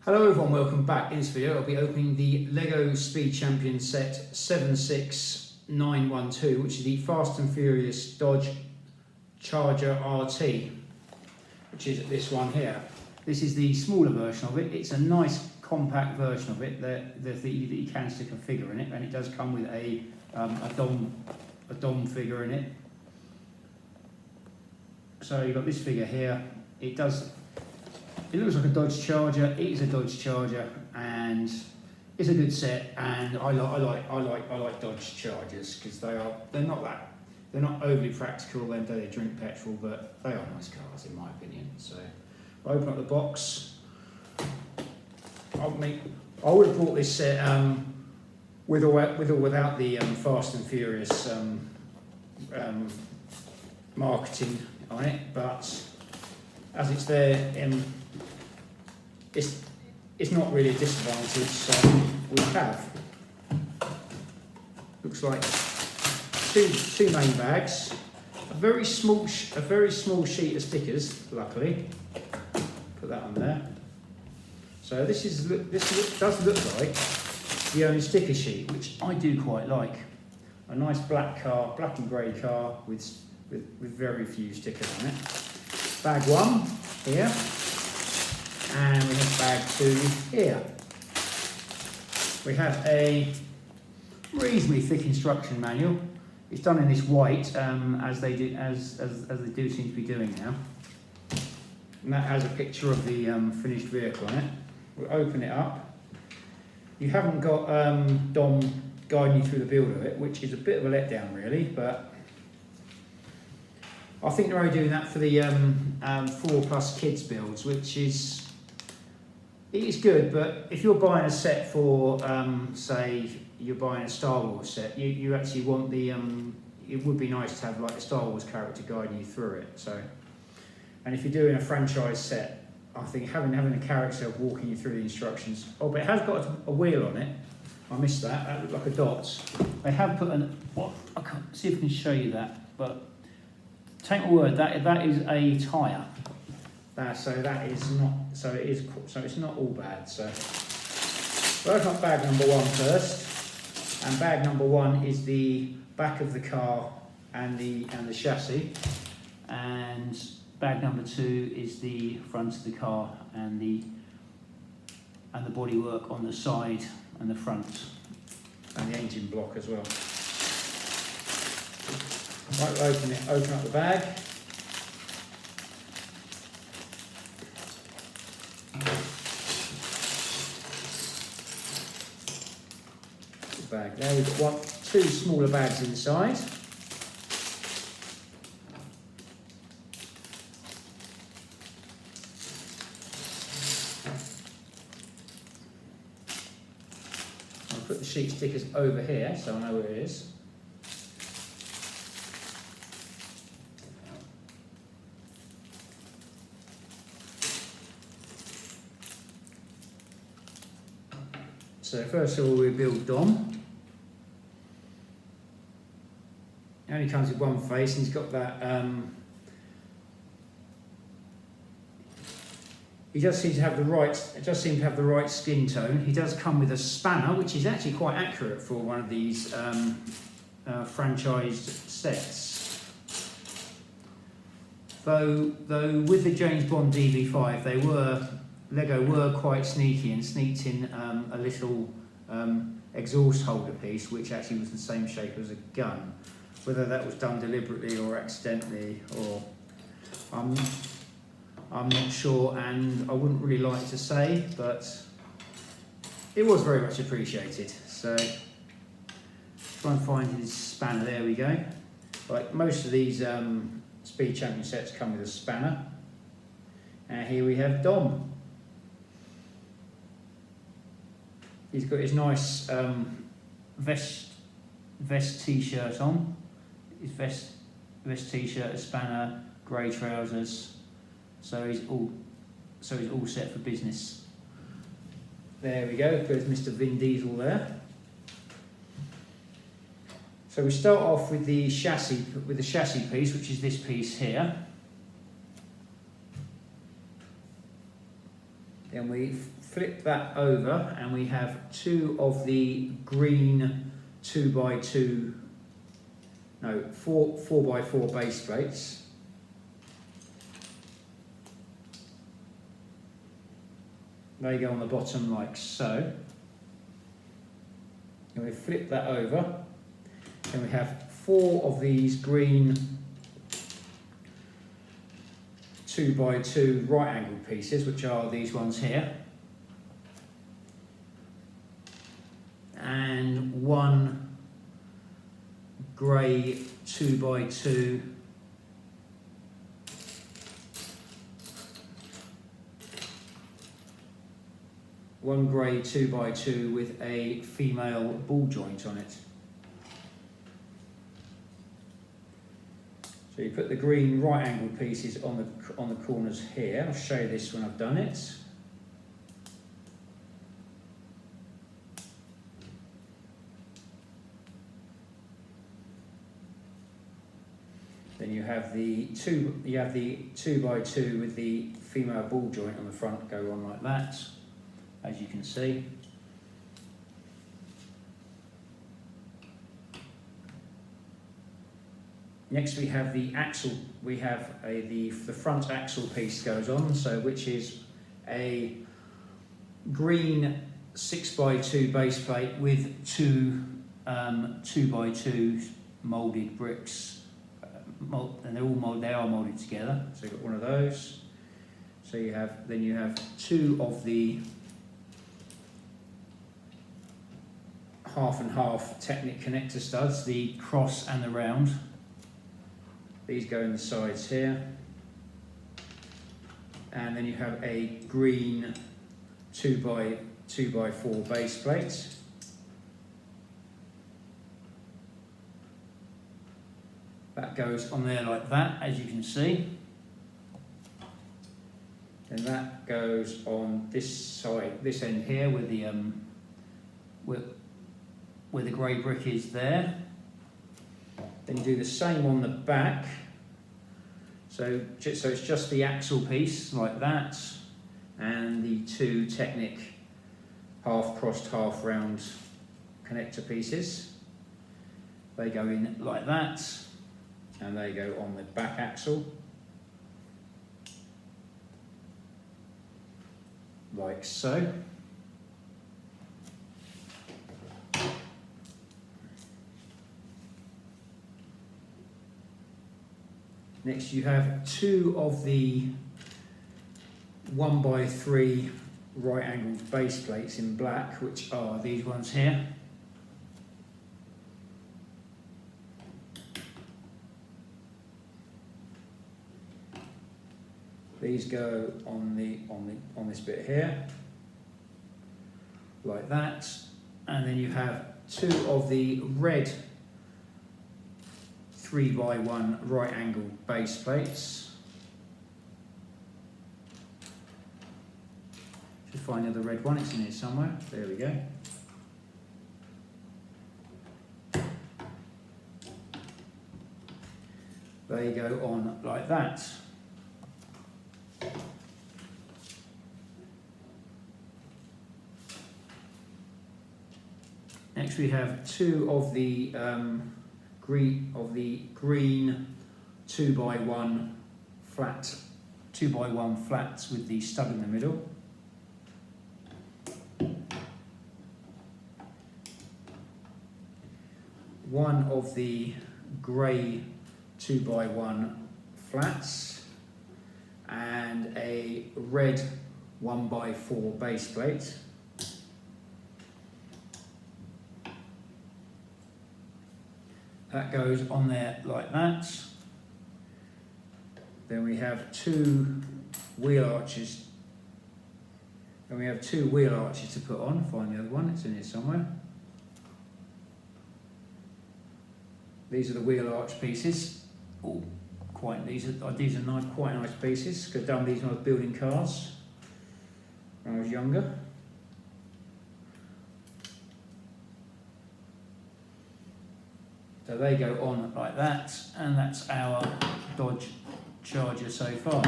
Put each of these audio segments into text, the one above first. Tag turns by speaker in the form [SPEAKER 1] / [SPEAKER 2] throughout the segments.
[SPEAKER 1] Hello everyone, welcome back. In this video I'll be opening the LEGO Speed Champion set 76912, which is the Fast and Furious Dodge Charger RT, which is this one here. This is the smaller version of it. It's a nice compact version of it that you can stick a figure in it, and it does come with a Dom figure in it. So you've got this figure here. It looks like a Dodge Charger. It is a Dodge Charger, and it's a good set. And I like Dodge Chargers because they're not overly practical. They drink petrol, but they are nice cars in my opinion. So I open up the box. I would have bought this set with or without the Fast and Furious marketing on it, but as it's there, it's not really a disadvantage. So we have, looks like two main bags, a very small sheet of stickers. Luckily, put that on there. So this does look like the only sticker sheet, which I do quite like. A nice black and grey car with very few stickers on it. Bag one here, and we have bag two here. We have a reasonably thick instruction manual. It's done in this white, as they do seem to be doing now. And that has a picture of the finished vehicle on it. We'll open it up. You haven't got Dom guiding you through the build of it, which is a bit of a letdown really, but I think they're only doing that for the 4+ kids builds, which is good. But if you're buying a set for, say, you're buying a Star Wars set, you actually want the. It would be nice to have like a Star Wars character guiding you through it. So, and if you're doing a franchise set, I think having a character walking you through the instructions. Oh, but it has got a wheel on it. I missed that. That looked like a dot. They have put an. What? I can't see if I can show you that, but. Take my word, that is a tyre. So it's not all bad. So we'll open up bag number one first, and bag number one is the back of the car and the chassis, and bag number two is the front of the car and the bodywork on the side and the front, and the engine block as well. Right, we'll open up the bag. The bag there, we've got two smaller bags inside. I'll put the sheet stickers over here so I know where it is. So first of all, we build Dom. He only comes with one face, and he's got that. He does seem to have the right. It does seem to have the right skin tone. He does come with a spanner, which is actually quite accurate for one of these franchised sets. Though with the James Bond DB5, LEGO were quite sneaky and sneaked in a little exhaust holder piece, which actually was the same shape as a gun. Whether that was done deliberately or accidentally, or I'm not sure, and I wouldn't really like to say, but it was very much appreciated. So try and find his spanner. There we go. Like most of these Speed Champion sets come with a spanner. And here we have Dom. He's got his nice vest t-shirt on. His vest t-shirt, a spanner, grey trousers. So he's all set for business. There we go. There's Mr. Vin Diesel there. So we start off with the chassis piece, which is this piece here. Then we flip that over and we have two of the green 2x2, no, 4x4 base plates. They go on the bottom like so. And we flip that over and we have four of these green 2x2 right angled pieces, which are these ones here, and one grey 2x2 with a female ball joint on it. So you put the green right angled pieces on the corners here. I'll show you this when I've done it. Then you have the 2x2 with the female ball joint on the front go on like that, as you can see. Next we have the axle. We have the front axle piece goes on, so which is a green 6x2 base plate with two 2x2 moulded bricks, and they are moulded together. So you've got one of those. So you have two of the half and half Technic connector studs, the cross and the round. These go in the sides here. And then you have a green 2x4 base plate. That goes on there like that, as you can see. And that goes on this side, this end here, with the where the grey brick is there. Then you do the same on the back. So it's just the axle piece like that, and the two Technic half crossed, half round connector pieces. They go in like that, and they go on the back axle, like so. Next you have two of the 1x3 right angled base plates in black, which are these ones here. These go on this bit here, like that, and then you have two of the red 3x1 right angled base plates. Should find the other red one, it's in here somewhere. There we go. They go on like that. Next we have two of the green 2x1 flats with the stub in the middle. One of the grey 2x1 flats and a red 1x4 base plate. That goes on there like that. Then we have two wheel arches. And we have two wheel arches to put on. Find the other one, it's in here somewhere. These are the wheel arch pieces. Oh, these are nice, quite nice pieces. Could have done these when I was building cars when I was younger. So they go on like that, and that's our Dodge Charger so far.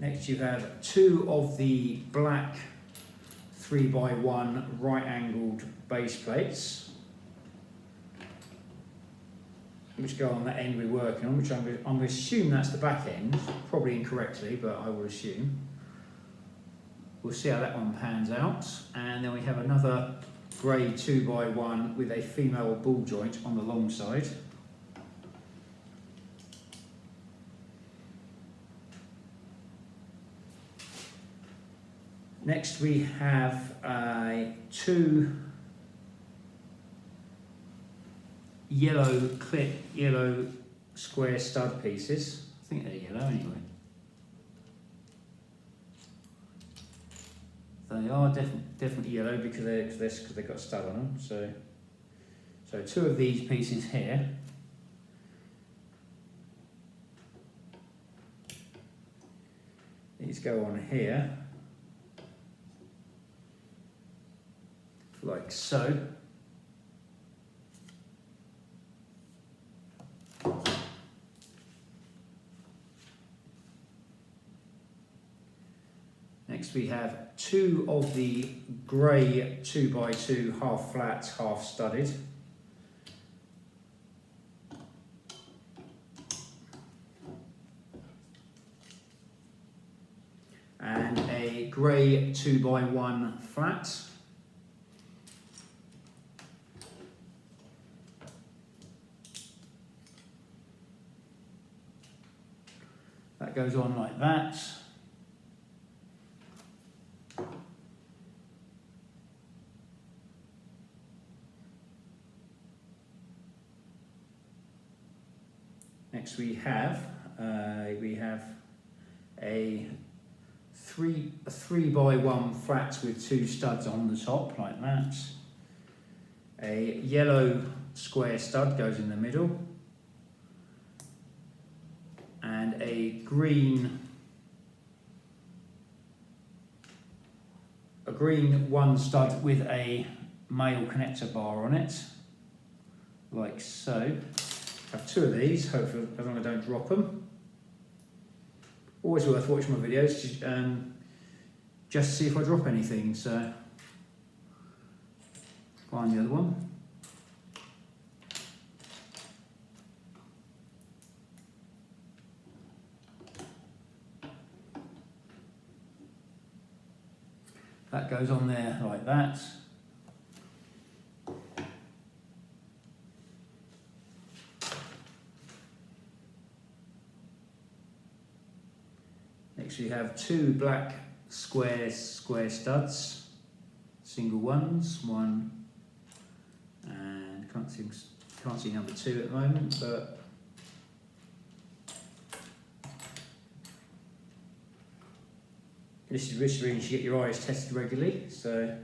[SPEAKER 1] Next you have 2 of the black 3x1 right angled base plates, which go on that end we're working on, which I'm going to assume that's the back end, probably incorrectly, but I will assume. We'll see how that one pans out. And then we have another grey 2x1 with a female ball joint on the long side. Next we have 2 yellow square stud pieces. I think they're yellow anyway. They are definitely yellow because they've got a stud on them. So 2 of these pieces here. These go on here, like so. Next we have 2 of the grey 2x2 half flat, half studded. And a grey 2x1 flat. That goes on like that. Next we have a 3x1 flat with 2 studs on the top like that. A yellow square stud goes in the middle, and a green 1 stud with a male connector bar on it, like so. Have 2 of these, hopefully as long as I don't drop them. Always worth watching my videos, just to see if I drop anything. So find the other one. That goes on there like that. Next we have 2 black square studs, single ones, 1, and can't see number 2 at the moment, but this is where you should get your eyes tested regularly. So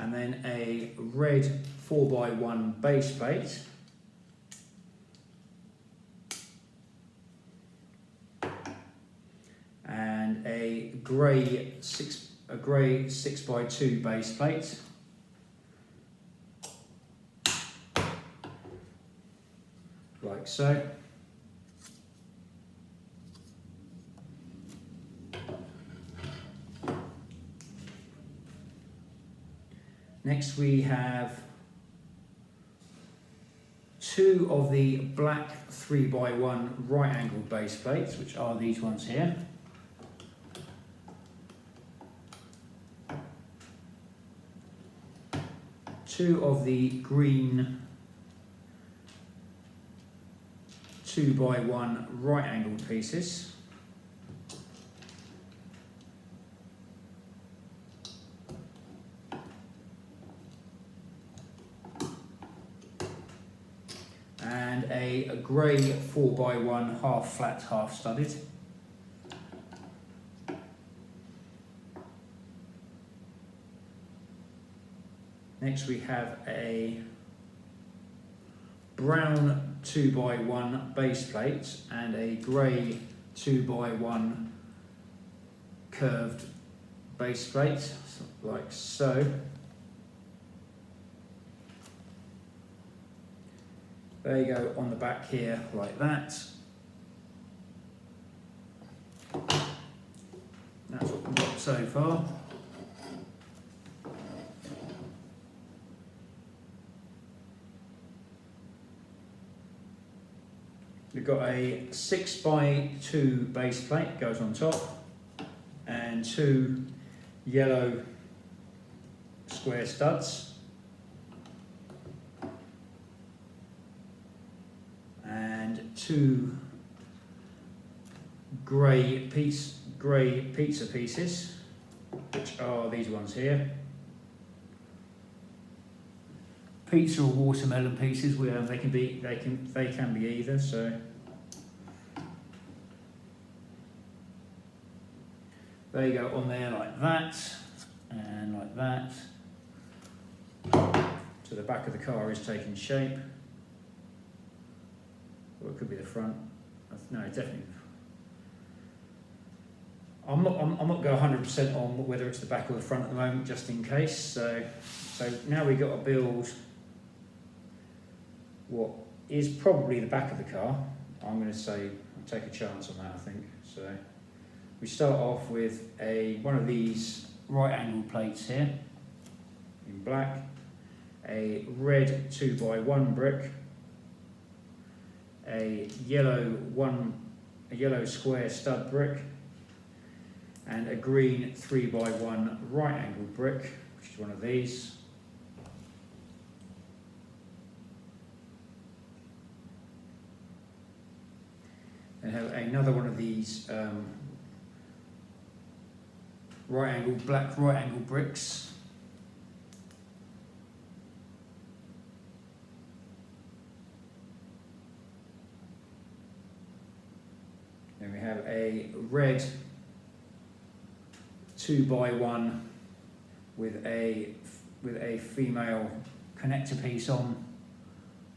[SPEAKER 1] and then a red 4x1 base plate, and a grey 6x2 base plate, like so. Next we have 2 of the black 3x1 right angled base plates, which are these ones here. Two of the green 2x1 right angled pieces. And a grey 4x1 half flat, half studded. Next we have a brown 2x1 base plate and a grey 2x1 curved base plate, like so. There you go, on the back here, like that. That's what we've got so far. We've got a 6x2 base plate, goes on top, and 2 yellow square studs, and 2 grey pizza pieces, which are these ones here. Pizza or watermelon pieces, where they can be either. So there you go, on there like that, and like that. So the back of the car is taking shape. Or it could be the front. No, definitely. I'm not going 100% on whether it's the back or the front at the moment, just in case. So now we've got to build what is probably the back of the car. I'm going to say, take a chance on that, I think. So we start off with one of these right angle plates here in black, a red 2x1 brick, a yellow square stud brick, and a green 3x1 right angle brick, which is one of these. And have another one of these black right angle bricks. Then we have a red 2x1 with a female connector piece on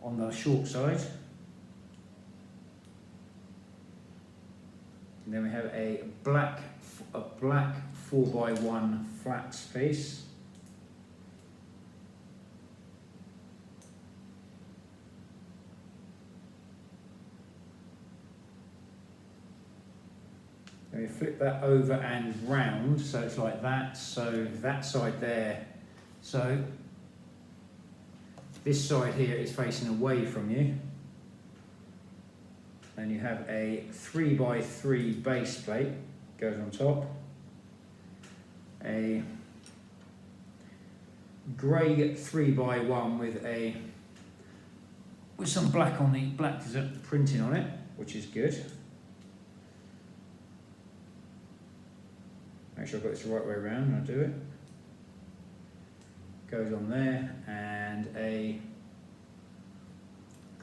[SPEAKER 1] the short side. And then we have a black 4x1 flat piece. And we flip that over and round, so it's like that. So that side there. So this side here is facing away from you. And you have a 3x3 base plate, goes on top. A grey 3x1 with some black on black printing on it, which is good. Make sure I've got this the right way around when I do it. Goes on there, and a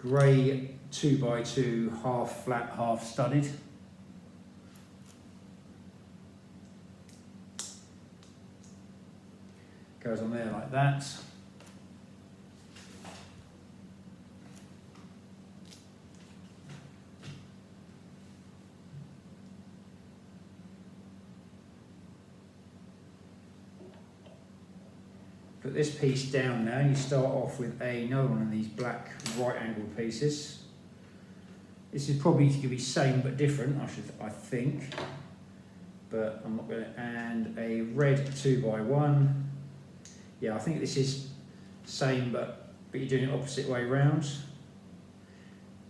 [SPEAKER 1] grey 2x2 half flat, half studded. Goes on there like that. Put this piece down now, and you start off with another one of these black right angle pieces. This is probably going to be same but different, I think. But I'm not going to. And a red 2x1. Yeah, I think this is same, but you're doing it opposite way round.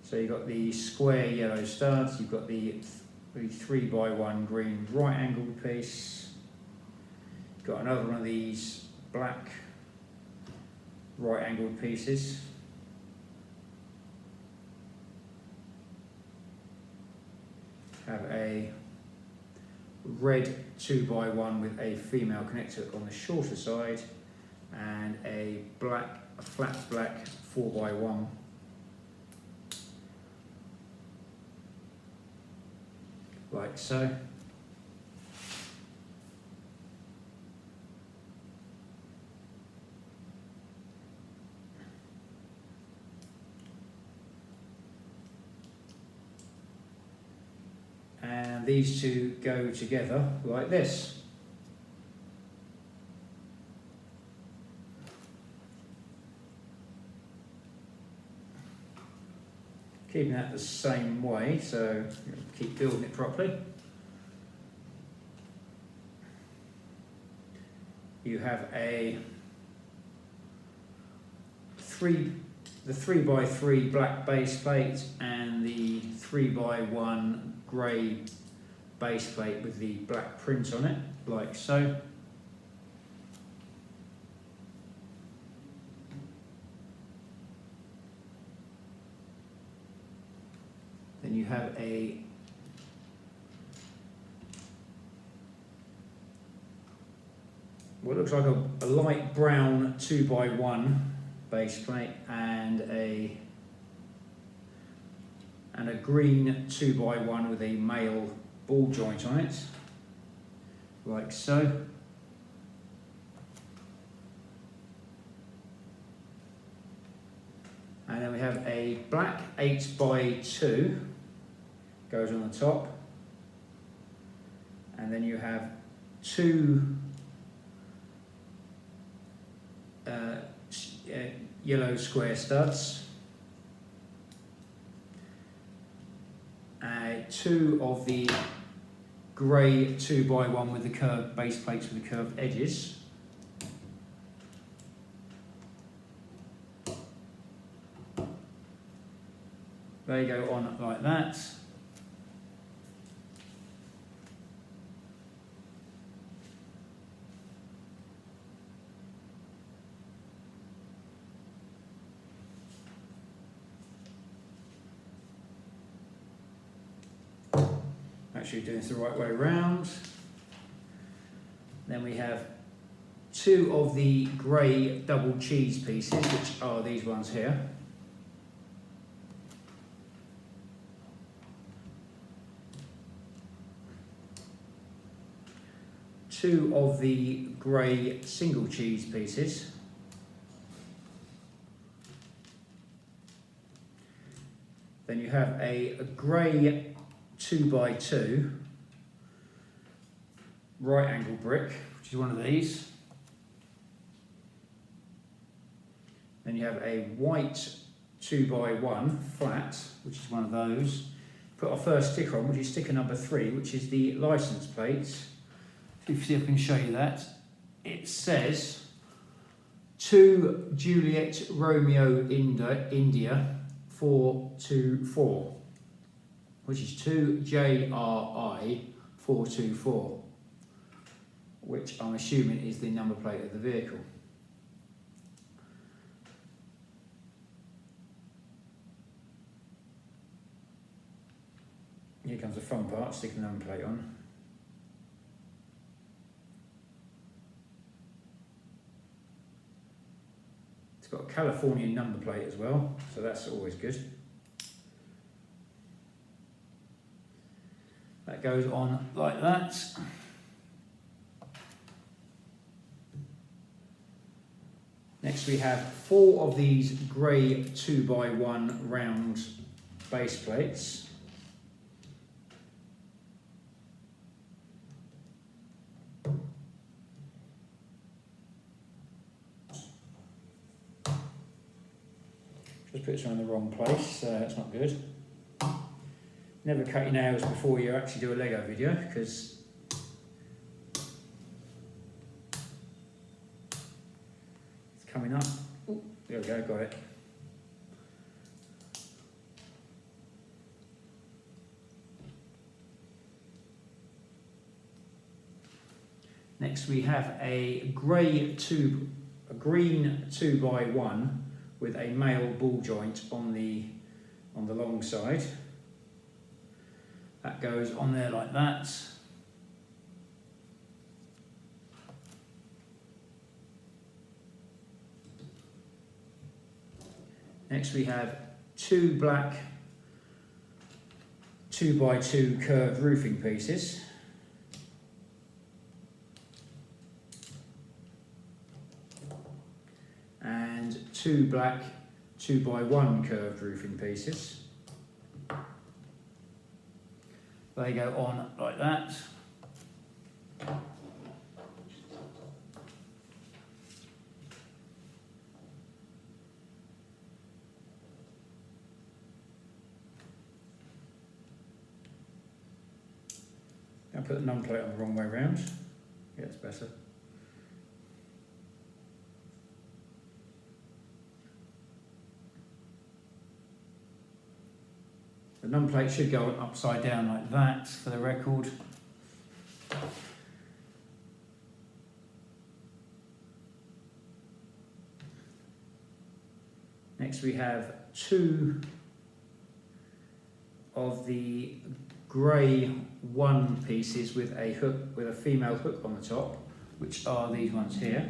[SPEAKER 1] So you've got the square yellow studs. You've got the 3x1 green right angle piece. You've got another one of these black right angled pieces. Have a red 2x1 with a female connector on the shorter side, and a flat black 4x1. Like so. And these two go together like this. keeping that the same way, so keep building it properly. You have the 3x3 black base plate and the 3x1 grey base plate with the black print on it, like so. Then you have what looks like a light brown 2x1 base plate and a green 2x1 with a male ball joint on it, like so. And then we have a black 8x2 goes on the top, and then you have two yellow square studs, two of the grey 2x1 with the curved base plates with the curved edges, they go on like that. Actually doing this the right way around. Then we have two of the grey double cheese pieces, which are these ones here. Two of the grey single cheese pieces. Then you have a grey 2x2 right angle brick, which is one of these. Then you have a white 2x1 flat, which is one of those. Put our first sticker on, which is sticker number 3, which is the license plate. If you see if I can show you that. It says 2 Juliet Romeo India 424. Which is 2 JRI 424, which I'm assuming is the number plate of the vehicle. Here comes the fun part, sticking the number plate on. It's got a Californian number plate as well, so that's always good. That goes on like that. Next we have 4 of these grey 2x1 round base plates. Just put this one in the wrong place, so that's not good. Never cut your nails before you actually do a Lego video, because it's coming up. Ooh, there we go, got it. Next we have a green 2x1 with a male ball joint on the long side. That goes on there like that. Next we have 2 black 2x2 curved roofing pieces. And 2 black 2x1 curved roofing pieces. They go on like that. put the number plate on the wrong way round. Yeah, it's better. The number plate should go upside down like that for the record. Next we have 2 of the grey 1 pieces with a hook, with a female hook on the top, which are these ones here.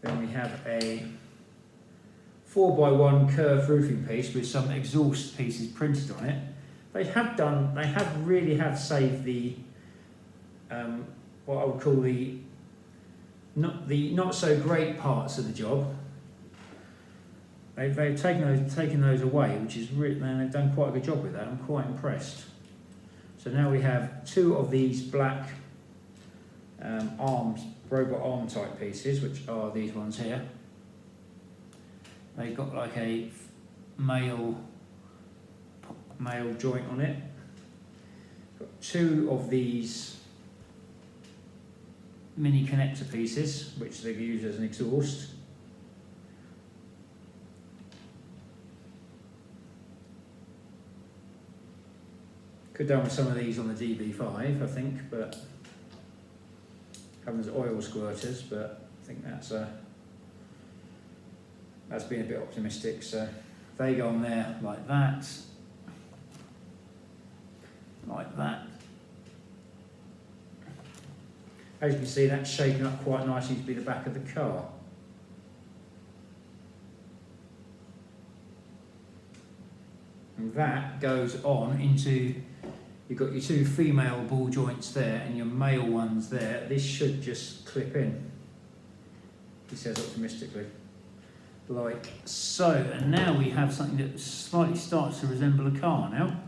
[SPEAKER 1] Then we have a 4x1 curved roofing piece with some exhaust pieces printed on it. They really have saved the what I would call the not so great parts of the job. They've taken those away, which is really, and they've done quite a good job with that. I'm quite impressed. So now we have 2 of these black robot arm type pieces, which are these ones here. They've got like a male joint on it. Got 2 of these mini connector pieces, which they've used as an exhaust. Could done with some of these on the DB5, I think, but having as oil squirters, but I think that's been a bit optimistic. So they go on there like that, like that. As you can see, that's shaping up quite nicely to be the back of the car. And that goes on into, you've got your 2 female ball joints there and your male ones there. This should just clip in, he says optimistically. Like so. And now we have something that slightly starts to resemble a car now.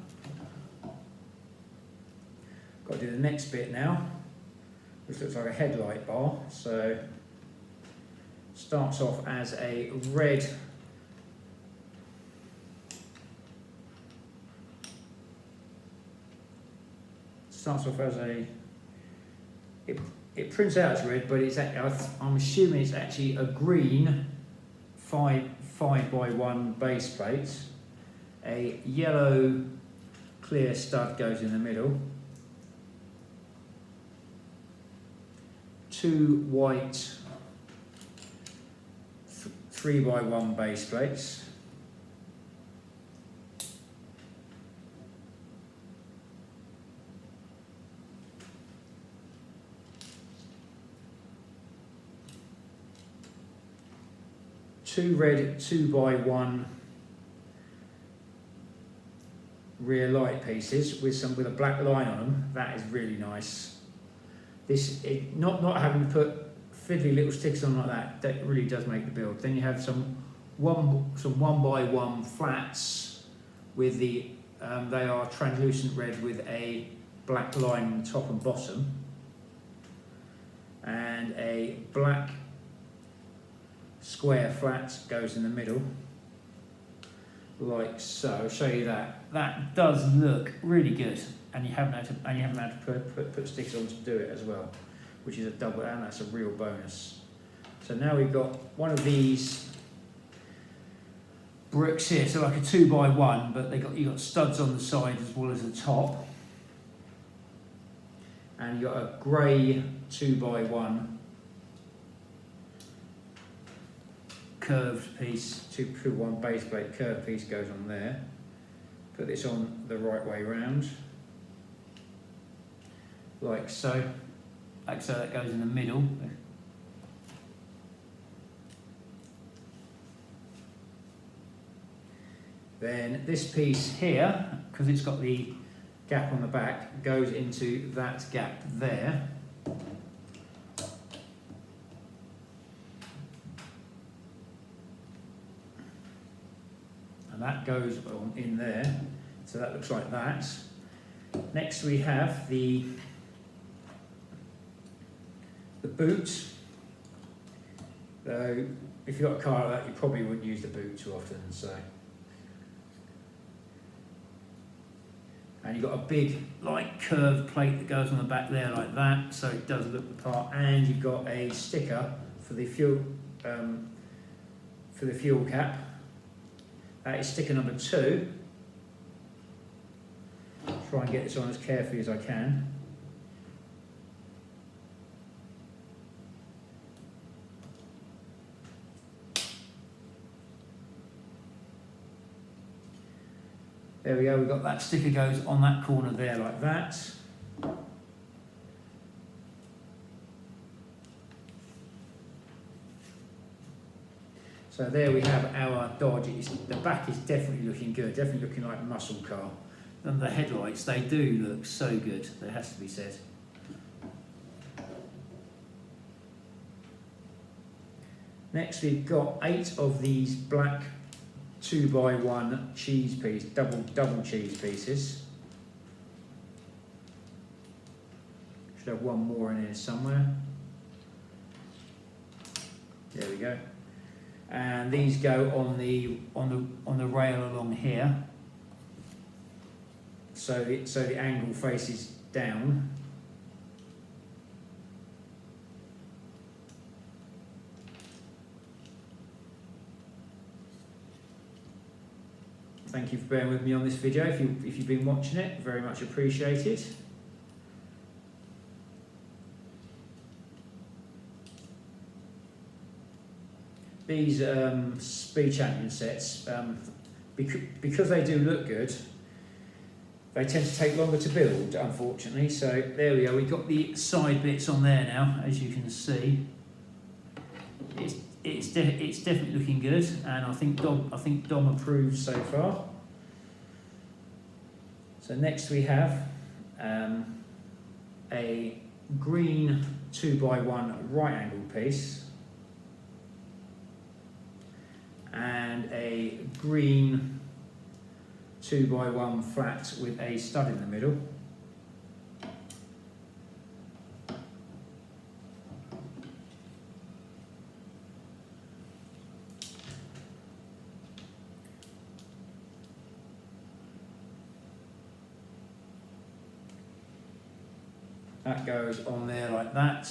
[SPEAKER 1] Got to do the next bit now, which looks like a headlight bar. So starts off as a red it prints out as red, but it's I'm assuming it's actually a green 5x1 base plate. A yellow clear stud goes in the middle. 2 white 3x1 base plates. Two red 2x1 rear light pieces with a black line on them. That is really nice. Not having to put fiddly little stickers on like that really does make the build. Then you have some 1x1 flats with the they are translucent red with a black line on the top and bottom, and a black square flat goes in the middle, like so. I'll show you that. That does look really good, and you haven't had to put stickers on to do it as well, which is a double, and that's a real bonus. So now we've got one of these bricks here, so like a 2x1, but you got studs on the side as well as the top, and you got a grey 2x1 curved piece, 2x1 base plate curved piece goes on there. Put this on the right way round, like so. Like so, that goes in the middle. Then this piece here, because it's got the gap on the back, goes into that gap there. And that goes on in there, so that looks like that. Next we have the boot. So if you've got a car like that, you probably wouldn't use the boot too often. So, and you've got a big like curved plate that goes on the back there like that, so it does look the part. And you've got a sticker for the fuel cap. That is sticker number 2. Try and get this on as carefully as I can. There we go, we've got that sticker goes on that corner there like that. So there we have our Dodge. The back is definitely looking good, definitely looking like a muscle car. And the headlights, they do look so good, that has to be said. Next we've got 8 of these black 2x1 cheese piece, double cheese pieces. Should have one more in here somewhere. There we go. And these go on the rail along here. So the angle faces down. Thank you for bearing with me on this video. If you've been watching it, very much appreciated. These Speed Champion sets, because they do look good, they tend to take longer to build, unfortunately. So there we go. We've got the side bits on there now, as you can see. It's definitely looking good, and I think Dom approves so far. So next we have a green 2x1 right angle piece and a green 2x1 flat with a stud in the middle. That goes on there like that.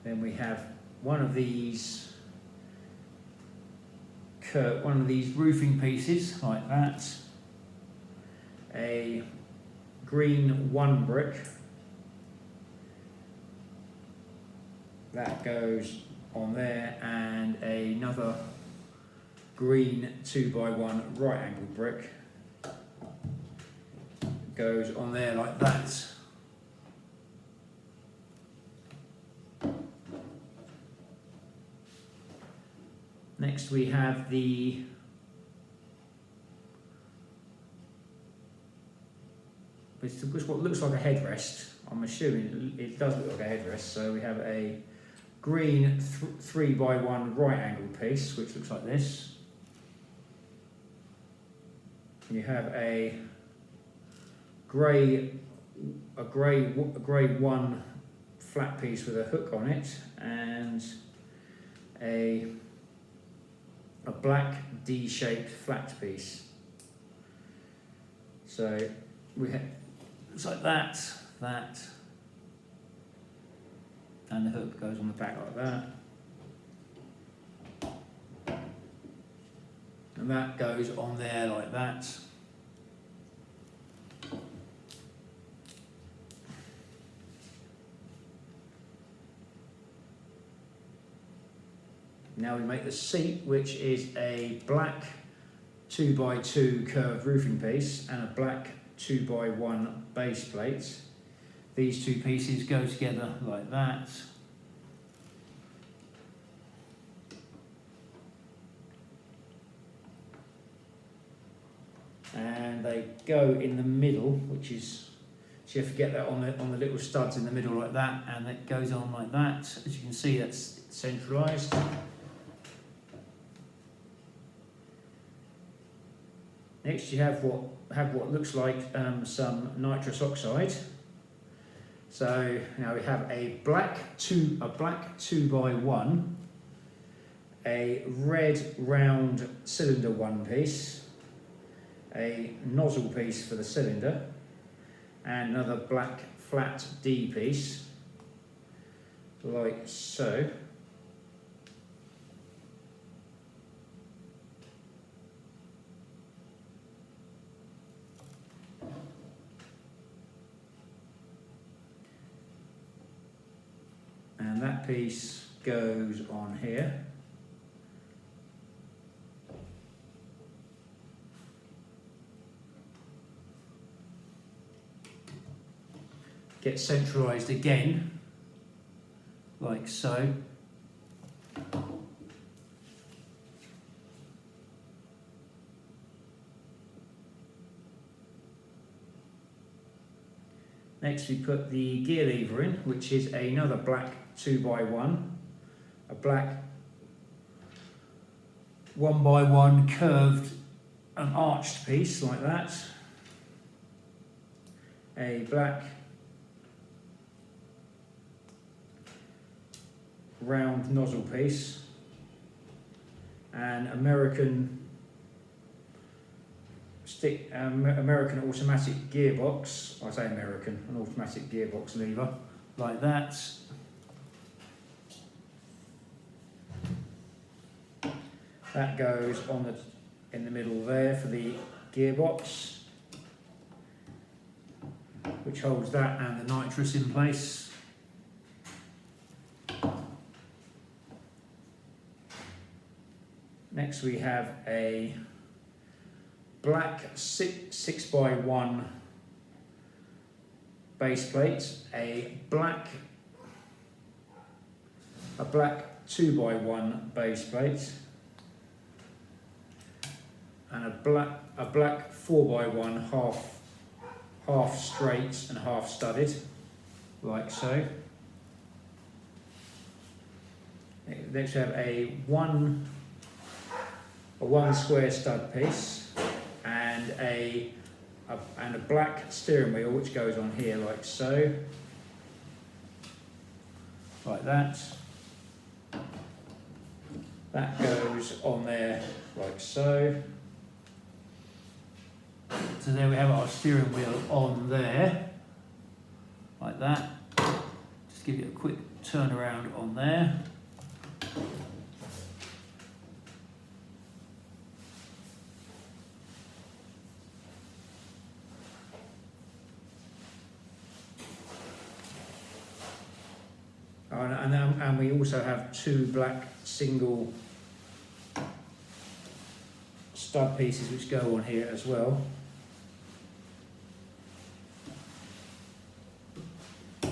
[SPEAKER 1] Then we have one of these roofing pieces like that. A green 1 brick. That goes on there, and another green 2x1 right angle brick goes on there like that. Next we have it's what looks like a headrest. I'm assuming it does look like a headrest. So we have a green 3x1 right angle piece, which looks like this. You have a grey 1 flat piece with a hook on it, and a black D-shaped flat piece. So we have looks like that, and the hook goes on the back like that, and that goes on there like that. Now we make the seat, which is a black 2x2 curved roofing piece and a black 2x1 base plate. These two pieces go together like that. And they go in the middle, which is, so you have to get that on the little studs in the middle like that, and it goes on like that. As you can see, that's centralised. Next you have what looks like some nitrous oxide. So now we have a black 2x1, a red round cylinder one piece, a nozzle piece for the cylinder, and another black flat D piece, like so. And that piece goes on here. Get centralised again, like so. Next we put the gear lever in, which is another black 2x1, a black 1x1 curved and arched piece like that, a black round nozzle piece, an American automatic gearbox. I say American, an automatic gearbox lever, like that. That goes on in the middle there for the gearbox, which holds that and the nitrous in place. Next we have a black 6x1 base plate, a black 2x1 base plate, and a black 4x1 half straight and half studded, like so. Next we have a one square stud piece and a black steering wheel which goes on here like so, like that. That goes on there like so. So there we have our steering wheel on there, like that. Just give it a quick turn around on there. And we also have two black single stud pieces which go on here as well. Got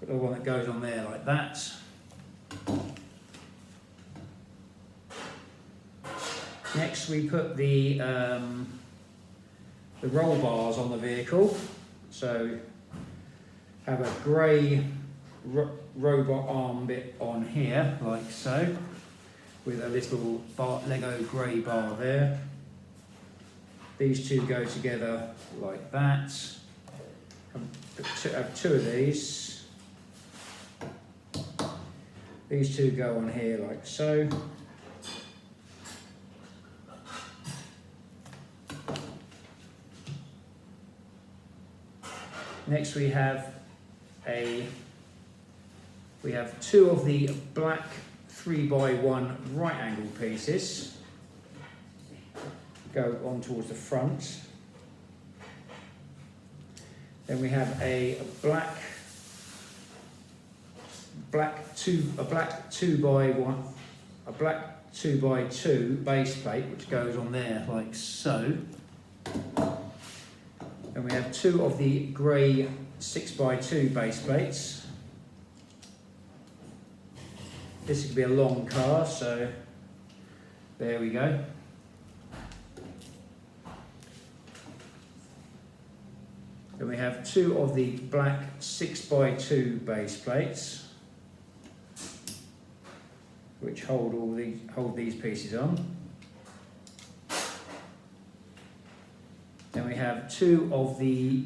[SPEAKER 1] the one that goes on there like that. Next we put the roll bars on the vehicle. So have a grey robot arm bit on here, like so, with a little Lego grey bar there. These two go together like that. Have two of these. These two go on here like so. Next we have two of the black 3x1 right angle pieces go on towards the front. Then we have a black 2x2 base plate which goes on there like so. And we have two of the grey 6x2 base plates. This could be a long car, so there we go. Then we have two of the black 6x2 base plates, which hold these pieces on. Then we have two of the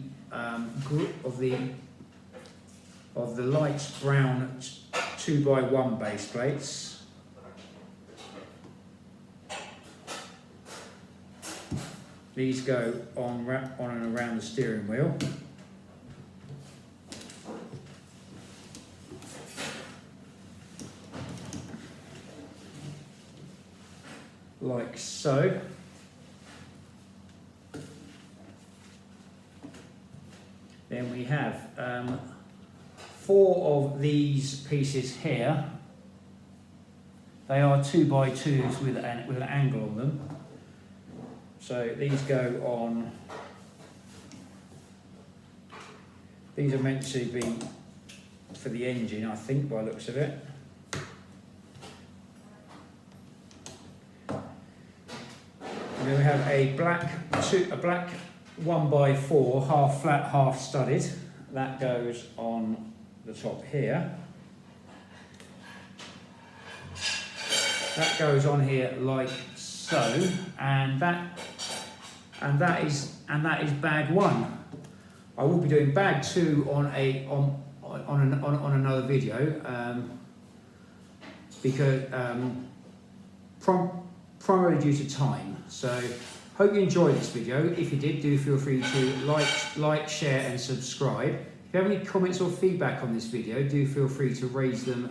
[SPEAKER 1] light brown 2x1 base plates. These go on and around the steering wheel. Like so. Then we have 4 of these pieces here. They are 2x2s with an angle on them. So these go on. These are meant to be for the engine, I think, by the looks of it. And then we have a black 1x4, half flat, half studded. That goes on the top here. That goes on here like so, and that is bag 1. I will be doing bag 2 on another video, because primarily due to time. So hope you enjoyed this video. If you did, do feel free to like, share and subscribe. If you have any comments or feedback on this video, do feel free to raise them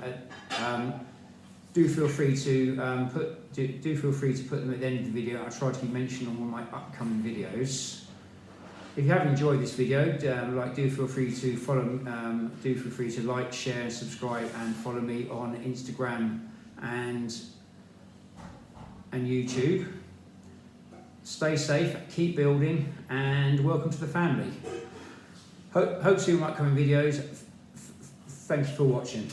[SPEAKER 1] do feel free to put them at the end of the video. I'll try to keep mentioning on one of my upcoming videos. If you have enjoyed this video, do feel free to follow. Do feel free to like, share, subscribe, and follow me on Instagram and YouTube. Stay safe, keep building, and welcome to the family. Hope to see you in upcoming videos. Thank you for watching.